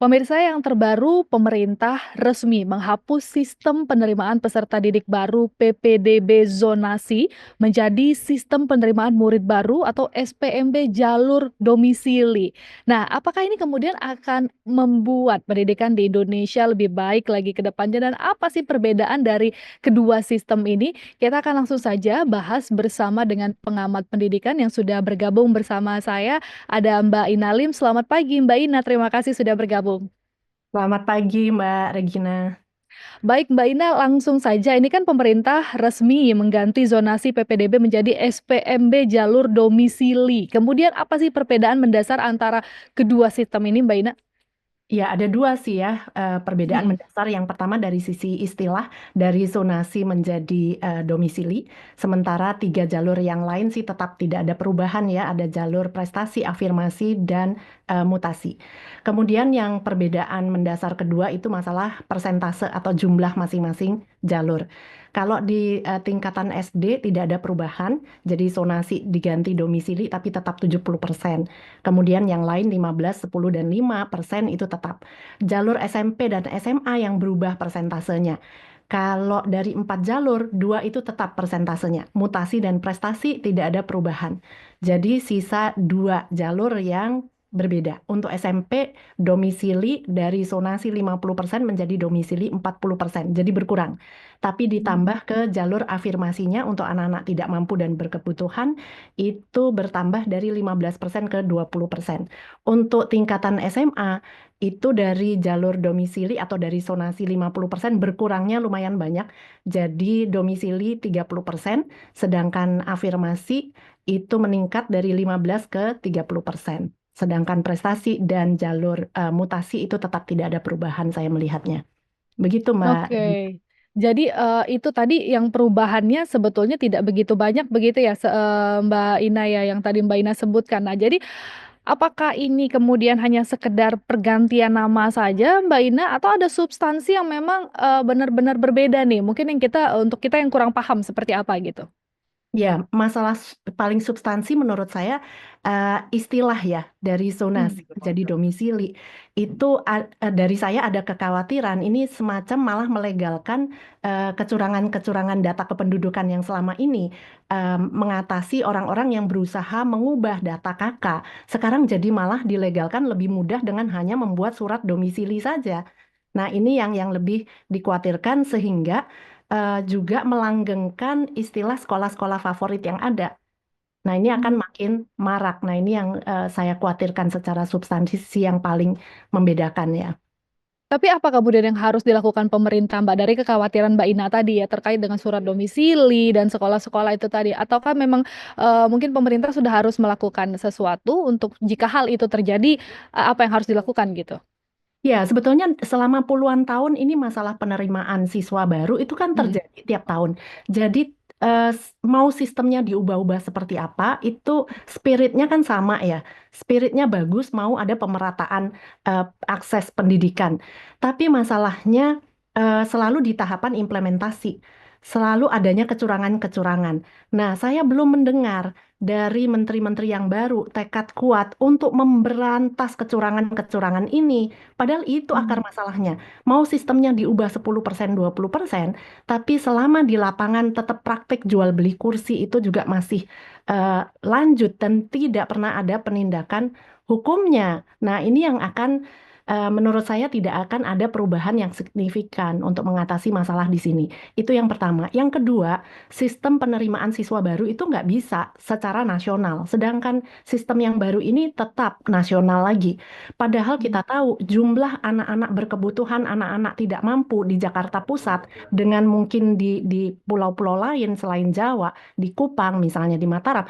Pemirsa yang terbaru, pemerintah resmi menghapus sistem penerimaan peserta didik baru PPDB zonasi menjadi sistem penerimaan murid baru atau SPMB jalur domisili. Nah, apakah ini kemudian akan membuat pendidikan di Indonesia lebih baik lagi ke depannya dan apa sih perbedaan dari kedua sistem ini? Kita akan langsung saja bahas bersama dengan pengamat pendidikan yang sudah bergabung bersama saya. Ada Mbak Inalim. Selamat pagi Mbak Ina, terima kasih sudah bergabung. Selamat pagi, Mbak Regina. Baik Mbak Ina, langsung saja ini kan pemerintah resmi mengganti zonasi PPDB menjadi SPMB jalur domisili. Kemudian apa sih perbedaan mendasar antara kedua sistem ini Mbak Ina? Ya, ada dua sih ya perbedaan Mhm. mendasar. Yang pertama dari sisi istilah, dari zonasi menjadi domisili. Sementara tiga jalur yang lain sih tetap tidak ada perubahan ya. Ada jalur prestasi, afirmasi, dan mutasi. Kemudian yang perbedaan mendasar kedua itu masalah persentase atau jumlah masing-masing jalur. Kalau di tingkatan SD tidak ada perubahan, jadi zonasi diganti domisili tapi tetap 70%. Kemudian yang lain 15, 10, dan 5% itu tetap. Jalur SMP dan SMA yang berubah persentasenya. Kalau dari 4 jalur, 2 itu tetap persentasenya. Mutasi dan prestasi tidak ada perubahan. Jadi sisa 2 jalur yang berbeda. Untuk SMP, domisili dari zonasi 50% menjadi domisili 40%. Jadi berkurang. Tapi ditambah ke jalur afirmasinya untuk anak-anak tidak mampu dan berkebutuhan, itu bertambah dari 15% ke 20%. Untuk tingkatan SMA, itu dari jalur domisili atau dari zonasi 50% berkurangnya lumayan banyak. Jadi domisili 30%, sedangkan afirmasi itu meningkat dari 15 ke 30%. Sedangkan prestasi dan jalur mutasi itu tetap tidak ada perubahan saya melihatnya. Begitu Mbak Regi. Oke. Jadi, itu tadi yang perubahannya sebetulnya tidak begitu banyak begitu ya, Mbak Ina ya, yang tadi Mbak Ina sebutkan. Nah, jadi apakah ini kemudian hanya sekedar pergantian nama saja Mbak Ina, atau ada substansi yang memang, benar-benar berbeda nih? Mungkin yang untuk kita yang kurang paham seperti apa gitu? Ya, masalah paling substansi menurut saya istilah ya dari zonasi menjadi domisili itu dari saya ada kekhawatiran ini semacam malah melegalkan kecurangan-kecurangan data kependudukan yang selama ini mengatasi orang-orang yang berusaha mengubah data KK. Sekarang jadi malah dilegalkan lebih mudah dengan hanya membuat surat domisili saja. Nah, ini yang lebih dikhawatirkan sehingga juga melanggengkan istilah sekolah-sekolah favorit yang ada. Nah, ini akan Mmm. makin marak. Nah, ini yang saya khawatirkan secara substansi yang paling membedakan ya. Tapi apa kemudian yang harus dilakukan pemerintah, Mbak, dari kekhawatiran Mbak Ina tadi ya, terkait dengan surat domisili dan sekolah-sekolah itu tadi? Ataukah memang, mungkin pemerintah sudah harus melakukan sesuatu untuk jika hal itu terjadi, apa yang harus dilakukan gitu? Ya, sebetulnya selama puluhan tahun ini masalah penerimaan siswa baru itu kan Mhm. terjadi tiap tahun. Jadi mau sistemnya diubah-ubah seperti apa, itu spiritnya kan sama ya. Spiritnya bagus, mau ada pemerataan akses pendidikan. Tapi masalahnya selalu di tahapan implementasi. Selalu adanya kecurangan-kecurangan. Nah, saya belum mendengar dari menteri-menteri yang baru tekad kuat untuk memberantas kecurangan-kecurangan ini. Padahal itu akar Mmm. masalahnya. Mau sistemnya diubah 10%, 20%, tapi selama di lapangan tetap praktik jual beli kursi itu juga masih lanjut dan tidak pernah ada penindakan hukumnya. Nah, ini yang akan menurut saya tidak akan ada perubahan yang signifikan untuk mengatasi masalah di sini. Itu yang pertama. Yang kedua, sistem penerimaan siswa baru itu nggak bisa secara nasional. Sedangkan sistem yang baru ini tetap nasional lagi. Padahal Mhm. kita tahu jumlah anak-anak berkebutuhan, anak-anak tidak mampu di Jakarta Pusat dengan mungkin di pulau-pulau lain selain Jawa, di Kupang misalnya di Mataram,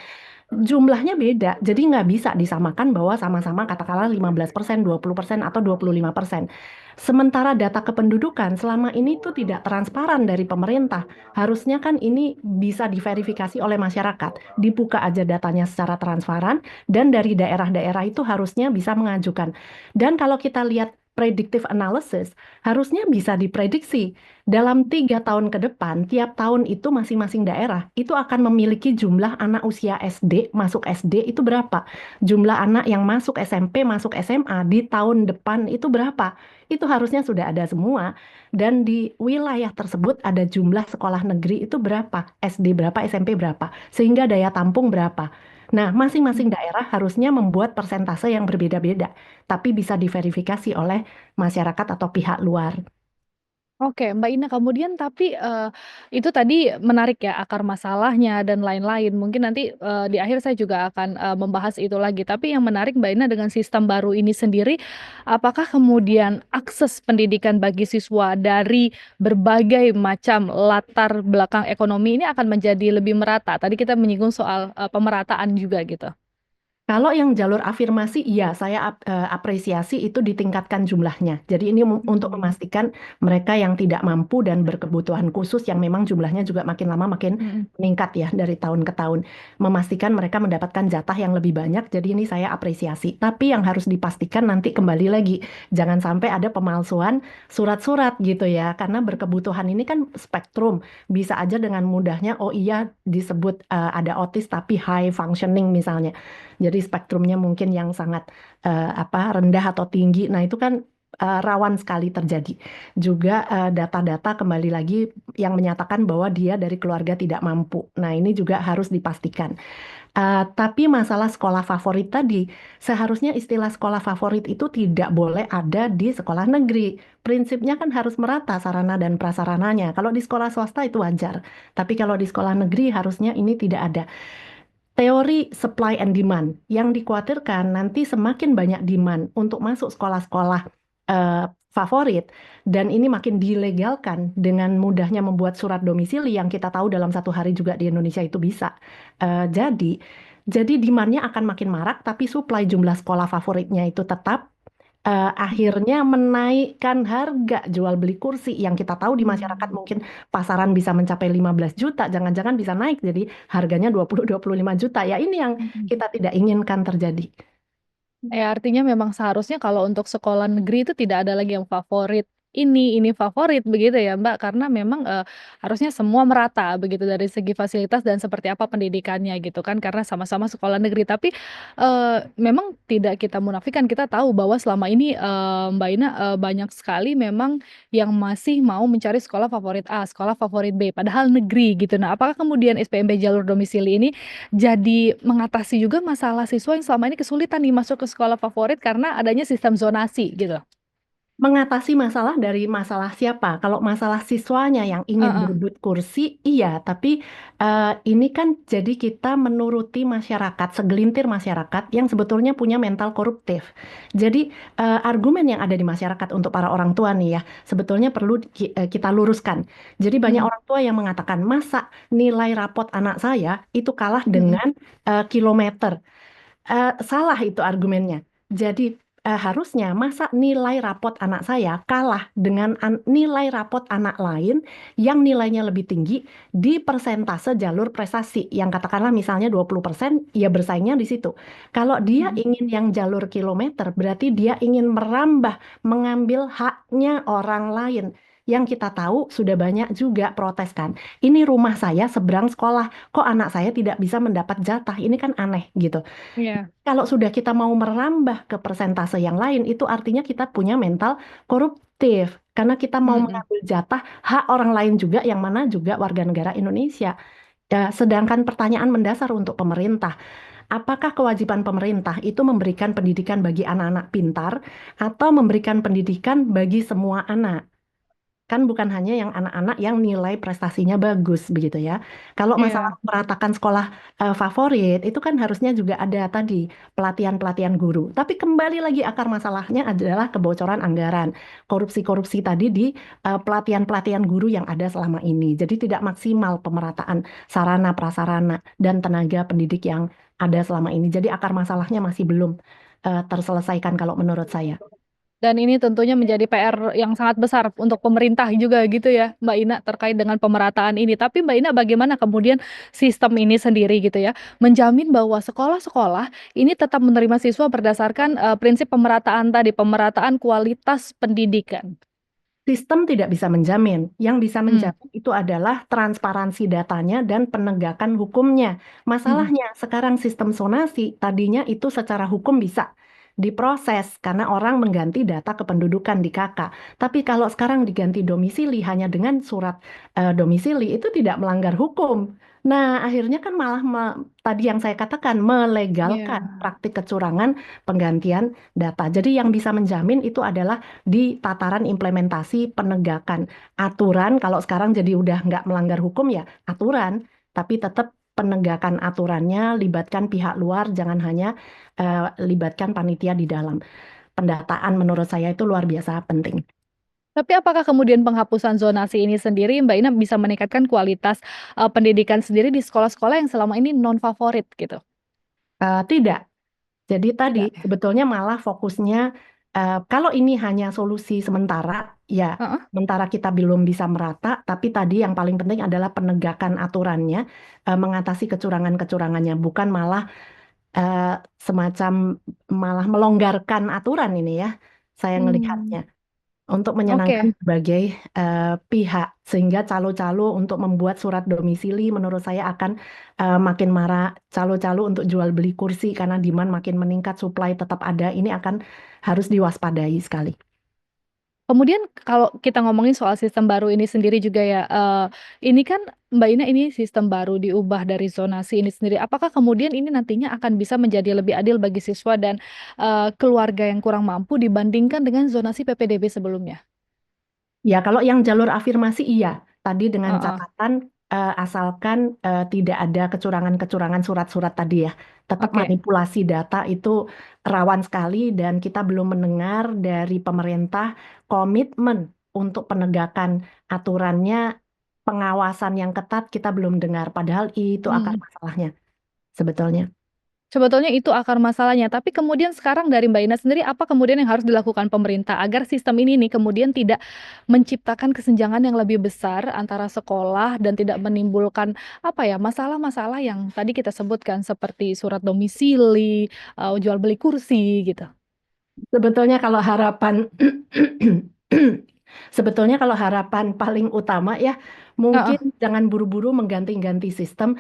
jumlahnya beda. Jadi nggak bisa disamakan bahwa sama-sama katakanlah 15%, 20%, atau 25%. Sementara data kependudukan selama ini tuh tidak transparan dari pemerintah. Harusnya kan ini bisa diverifikasi oleh masyarakat. Dibuka aja datanya secara transparan dan dari daerah-daerah itu harusnya bisa mengajukan. Dan kalau kita lihat predictive analysis, harusnya bisa diprediksi dalam 3 tahun ke depan, tiap tahun itu masing-masing daerah itu akan memiliki jumlah anak usia SD, masuk SD itu berapa, jumlah anak yang masuk SMP, masuk SMA di tahun depan itu berapa, itu harusnya sudah ada semua, dan di wilayah tersebut ada jumlah sekolah negeri itu berapa, SD berapa, SMP berapa, sehingga daya tampung berapa. Nah, masing-masing daerah harusnya membuat persentase yang berbeda-beda, tapi bisa diverifikasi oleh masyarakat atau pihak luar. Oke, Mbak Ina, kemudian tapi, itu tadi menarik ya, akar masalahnya dan lain-lain. Mungkin nanti, di akhir saya juga akan, membahas itu lagi. Tapi yang menarik Mbak Ina dengan sistem baru ini sendiri, apakah kemudian akses pendidikan bagi siswa dari berbagai macam latar belakang ekonomi ini akan menjadi lebih merata? Tadi kita menyinggung soal, pemerataan juga gitu. Kalau yang jalur afirmasi, iya saya apresiasi itu ditingkatkan jumlahnya. Jadi ini untuk Mhm, memastikan mereka yang tidak mampu dan berkebutuhan khusus yang memang jumlahnya juga makin lama makin mhm. meningkat ya dari tahun ke tahun. Memastikan mereka mendapatkan jatah yang lebih banyak. Jadi ini saya apresiasi. Tapi yang harus dipastikan nanti kembali lagi, jangan sampai ada pemalsuan surat-surat gitu ya. Karena berkebutuhan ini kan spektrum. Bisa aja dengan mudahnya, oh iya disebut ada otis tapi high functioning misalnya. Jadi spektrumnya mungkin yang sangat rendah atau tinggi. Nah, itu kan rawan sekali terjadi. Juga data-data kembali lagi yang menyatakan bahwa dia dari keluarga tidak mampu. Nah, ini juga harus dipastikan. Tapi masalah sekolah favorit tadi, seharusnya istilah sekolah favorit itu tidak boleh ada di sekolah negeri. Prinsipnya kan harus merata sarana dan prasarananya. Kalau di sekolah swasta itu wajar, tapi kalau di sekolah negeri harusnya ini tidak ada. Teori supply and demand yang dikhawatirkan nanti semakin banyak demand untuk masuk sekolah-sekolah favorit, dan ini makin dilegalkan dengan mudahnya membuat surat domisili yang kita tahu dalam 1 hari juga di Indonesia itu bisa. Jadi demandnya akan makin marak, tapi supply jumlah sekolah favoritnya itu tetap, akhirnya menaikkan harga jual beli kursi yang kita tahu di masyarakat Mmm. mungkin pasaran bisa mencapai 15 juta, jangan-jangan bisa naik jadi harganya 20-25 juta. Ya ini yang Mhm. kita tidak inginkan terjadi. Ya, artinya memang seharusnya kalau untuk sekolah negeri itu tidak ada lagi yang favorit ini favorit begitu ya, Mbak? Karena memang, harusnya semua merata begitu dari segi fasilitas dan seperti apa pendidikannya gitu kan, karena sama-sama sekolah negeri. Tapi, memang tidak kita munafikan, kita tahu bahwa selama ini, Mbak Ina, banyak sekali memang yang masih mau mencari sekolah favorit A, sekolah favorit B, padahal negeri gitu. Nah, apakah kemudian SPMB jalur domisili ini jadi mengatasi juga masalah siswa yang selama ini kesulitan nih masuk ke sekolah favorit karena adanya sistem zonasi gitu. Mengatasi masalah dari masalah siapa? Kalau masalah siswanya yang ingin Heeh, berebut kursi, iya. Tapi ini kan jadi kita menuruti masyarakat, segelintir masyarakat yang sebetulnya punya mental koruptif. Jadi argumen yang ada di masyarakat untuk para orang tua nih ya, sebetulnya perlu kita luruskan. Jadi banyak mhm, orang tua yang mengatakan, masa nilai rapot anak saya itu kalah mhm, dengan kilometer. Salah itu argumennya. Jadi harusnya masa nilai rapot anak saya kalah dengan nilai rapot anak lain yang nilainya lebih tinggi di persentase jalur prestasi yang katakanlah misalnya 20%, ya bersaingnya di situ. Kalau dia mhm. ingin yang jalur kilometer berarti dia ingin merambah, mengambil haknya orang lain. Yang kita tahu sudah banyak juga protes kan. Ini rumah saya seberang sekolah, kok anak saya tidak bisa mendapat jatah? Ini kan aneh gitu. Iya, Kalau sudah kita mau merambah ke persentase yang lain, itu artinya kita punya mental koruptif. Karena kita mau mhm. mengambil jatah hak orang lain juga, yang mana juga warga negara Indonesia. Ya, sedangkan pertanyaan mendasar untuk pemerintah, apakah kewajiban pemerintah itu memberikan pendidikan bagi anak-anak pintar atau memberikan pendidikan bagi semua anak? Kan bukan hanya yang anak-anak yang nilai prestasinya bagus begitu ya. Kalau masalah Iya, meratakan sekolah favorit itu kan harusnya juga ada tadi pelatihan-pelatihan guru. Tapi kembali lagi akar masalahnya adalah kebocoran anggaran, korupsi-korupsi tadi di pelatihan-pelatihan guru yang ada selama ini. Jadi tidak maksimal pemerataan sarana prasarana dan tenaga pendidik yang ada selama ini. Jadi akar masalahnya masih belum terselesaikan kalau menurut saya. Dan ini tentunya menjadi PR yang sangat besar untuk pemerintah juga gitu ya, Mbak Ina, terkait dengan pemerataan ini. Tapi Mbak Ina, bagaimana kemudian sistem ini sendiri gitu ya, menjamin bahwa sekolah-sekolah ini tetap menerima siswa berdasarkan prinsip pemerataan tadi, pemerataan kualitas pendidikan. Sistem tidak bisa menjamin. Yang bisa Hmm. menjamin itu adalah transparansi datanya dan penegakan hukumnya. Mhm. Masalahnya sekarang sistem zonasi tadinya itu secara hukum bisa diproses karena orang mengganti data kependudukan di KK. Tapi kalau sekarang diganti domisili hanya dengan surat domisili itu tidak melanggar hukum. Nah, akhirnya kan malah tadi yang saya katakan Iya. melegalkan praktik kecurangan penggantian data. Jadi yang bisa menjamin itu adalah di tataran implementasi penegakan aturan. Kalau sekarang jadi udah nggak melanggar hukum ya aturan, tapi tetap penegakan aturannya libatkan pihak luar, jangan hanya libatkan panitia di dalam. Pendataan menurut saya itu luar biasa penting. Tapi apakah kemudian penghapusan zonasi ini sendiri, Mbak Ina, bisa meningkatkan kualitas pendidikan sendiri di sekolah-sekolah yang selama ini non favorit gitu? Tidak. Jadi tadi Tidak ya? sebetulnya malah fokusnya kalau ini hanya solusi sementara, ya Heeh. sementara kita belum bisa merata, tapi tadi yang paling penting adalah penegakan aturannya, mengatasi kecurangan-kecurangannya, bukan malah eh, semacam malah melonggarkan aturan ini ya, saya Hmm. ngelihatnya untuk menyenangkan Oke. berbagai pihak sehingga calo-calo untuk membuat surat domisili menurut saya akan makin marah calo-calo untuk jual beli kursi karena demand makin meningkat supply tetap ada ini akan harus diwaspadai sekali. Kemudian kalau kita ngomongin soal sistem baru ini sendiri juga ya, ini kan Mbak Ina, ini sistem baru diubah dari zonasi ini sendiri. Apakah kemudian ini nantinya akan bisa menjadi lebih adil bagi siswa dan keluarga yang kurang mampu dibandingkan dengan zonasi PPDB sebelumnya? Ya, kalau yang jalur afirmasi iya. Tadi dengan Heeh. catatan asalkan tidak ada kecurangan-kecurangan surat-surat tadi ya. Tetap Oke. manipulasi data itu rawan sekali dan kita belum mendengar dari pemerintah komitmen untuk penegakan aturannya, pengawasan yang ketat kita belum dengar. Padahal itu akar Mhm. masalahnya sebetulnya. Sebetulnya itu akar masalahnya, tapi kemudian sekarang dari Mbak Ina sendiri, apa kemudian yang harus dilakukan pemerintah agar sistem ini nih kemudian tidak menciptakan kesenjangan yang lebih besar antara sekolah dan tidak menimbulkan, apa ya, masalah-masalah yang tadi kita sebutkan seperti surat domisili, jual beli kursi gitu? Sebetulnya kalau harapan sebetulnya kalau harapan paling utama ya mungkin Heeh. jangan buru-buru mengganti-ganti sistem.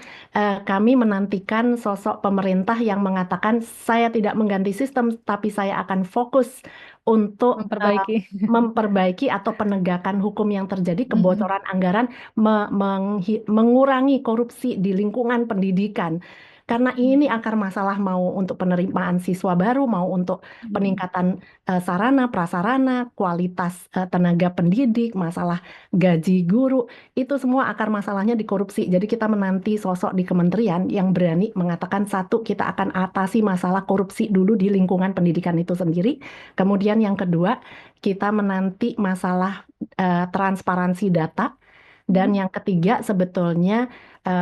Kami menantikan sosok pemerintah yang mengatakan saya tidak mengganti sistem tapi saya akan fokus untuk Memperbaiki. memperbaiki atau penegakan hukum yang terjadi Mhm. kebocoran anggaran mengurangi korupsi di lingkungan pendidikan. Karena ini akar masalah mau untuk penerimaan siswa baru, mau untuk Mhm. peningkatan sarana, prasarana, kualitas tenaga pendidik, masalah gaji guru, itu semua akar masalahnya di korupsi. Jadi kita menanti sosok di kementerian yang berani mengatakan satu, kita akan atasi masalah korupsi dulu di lingkungan pendidikan itu sendiri. Kemudian yang kedua, kita menanti masalah transparansi data. Dan Mhm. yang ketiga sebetulnya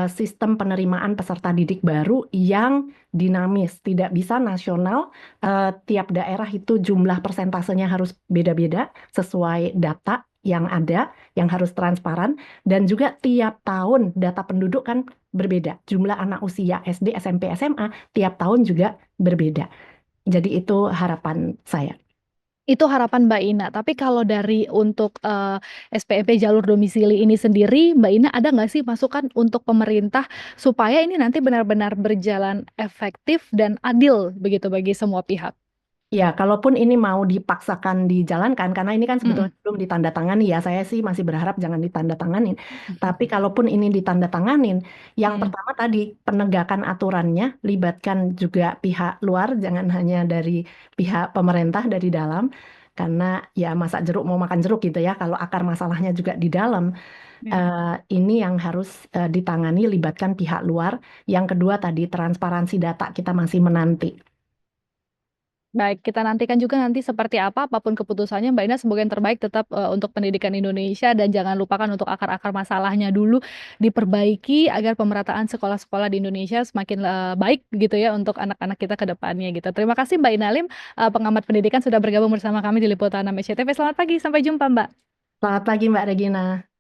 sistem penerimaan peserta didik baru yang dinamis, tidak bisa nasional, tiap daerah itu jumlah persentasenya harus beda-beda sesuai data yang ada, yang harus transparan, dan juga tiap tahun data penduduk kan berbeda. Jumlah anak usia SD, SMP, SMA tiap tahun juga berbeda. Jadi itu harapan saya. Itu harapan Mbak Ina, tapi kalau dari untuk, SPMP jalur domisili ini sendiri, Mbak Ina ada nggak sih masukan untuk pemerintah supaya ini nanti benar-benar berjalan efektif dan adil begitu bagi semua pihak? Ya, kalaupun ini mau dipaksakan dijalankan, karena ini kan Mhm. sebetulnya belum ditandatangani ya, saya sih masih berharap jangan ditandatanganin. Tapi kalaupun ini ditandatanganin, yang Mhm. pertama tadi penegakan aturannya, libatkan juga pihak luar, jangan hanya dari pihak pemerintah dari dalam, karena ya masa jeruk mau makan jeruk gitu ya, kalau akar masalahnya juga di dalam, Ya. eh, ini yang harus ditangani, libatkan pihak luar. Yang kedua tadi transparansi data kita masih menanti. Baik, kita nantikan juga nanti seperti apa, apapun keputusannya Mbak Ina, semoga yang terbaik tetap, untuk pendidikan Indonesia dan jangan lupakan untuk akar-akar masalahnya dulu diperbaiki agar pemerataan sekolah-sekolah di Indonesia semakin, baik gitu ya untuk anak-anak kita ke depannya gitu. Terima kasih Mbak Ina Lim, pengamat pendidikan sudah bergabung bersama kami di Liputan 6 SCTV. Selamat pagi, sampai jumpa Mbak. Selamat pagi Mbak Regina.